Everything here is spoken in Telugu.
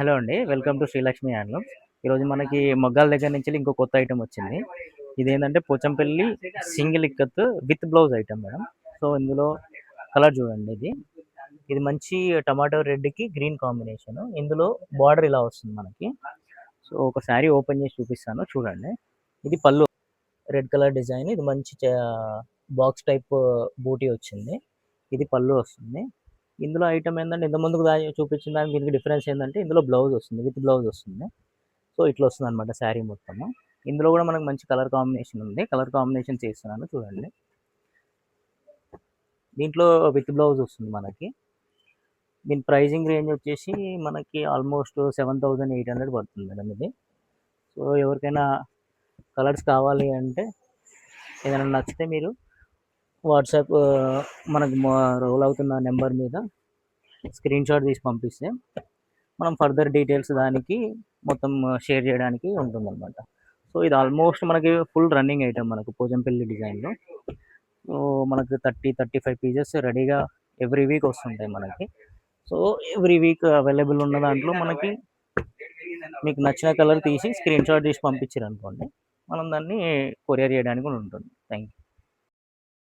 హలో అండి. Welcome to Srilakshmi handlooms. ఈరోజు మనకి మొగ్గాల దగ్గర నుంచి ఇంకో కొత్త ఐటమ్ వచ్చింది. ఇదేంటంటే Pochampally single ikat with blouse item madam. So ఇందులో కలర్ చూడండి ఇది. ఇది మంచి టమాటో రెడ్‌కి గ్రీన్ కాంబినేషన్. ఇందులో బార్డర్ ఇలా వస్తుంది మనకి. సో ఒక శారీ ఓపెన్ చేసి చూపిస్తాను చూడండి. ఇది పళ్ళు రెడ్ కలర్ డిజైన్. ఇది మంచి బాక్స్ టైప్ బూటీ వచ్చింది. ఇది పళ్ళు వస్తుంది. ఇందులో ఐటమ్ ఏంటంటే ఇంత ముందుకు చూపించిన దానికి దీనికి డిఫరెన్స్ ఏంటంటే ఇందులో బ్లౌజ్ వస్తుంది. విత్ బ్లౌజ్ వస్తుంది. సో ఇట్లా వస్తుంది అనమాట శారీ మొత్తము. ఇందులో కూడా మనకు మంచి కలర్ కాంబినేషన్ ఉంది. కలర్ కాంబినేషన్ చేస్తున్నాను చూడండి. దీంట్లో విత్ బ్లౌజ్ వస్తుంది మనకి. దీని ప్రైజింగ్ రేంజ్ వచ్చేసి మనకి ఆల్మోస్ట్ 7,800 పడుతుంది మేడం ఇది. సో ఎవరికైనా కలర్స్ కావాలి అంటే ఏదైనా నచ్చితే మీరు వాట్సాప్ మనకు రోల్ అవుతున్న నెంబర్ మీద స్క్రీన్ షాట్ తీసి పంపిస్తే మనం ఫర్దర్ డీటెయిల్స్ దానికి మొత్తం షేర్ చేయడానికి ఉంటుందన్నమాట. సో ఇది ఆల్మోస్ట్ మనకి ఫుల్ రన్నింగ్ ఐటమ్ మనకు పోచంపల్లి డిజైన్లో. సో మనకు 35 పీసెస్ రెడీగా ఎవ్రీ వీక్ వస్తుంటాయి మనకి. సో ఎవ్రీ వీక్ అవైలబుల్ ఉన్న దాంట్లో మనకి మీకు నచ్చిన కలర్ తీసి స్క్రీన్ షాట్ తీసి పంపించారు అనుకోండి, మనం దాన్ని కొరియర్ చేయడానికి కూడా ఉంటుంది. Thank you.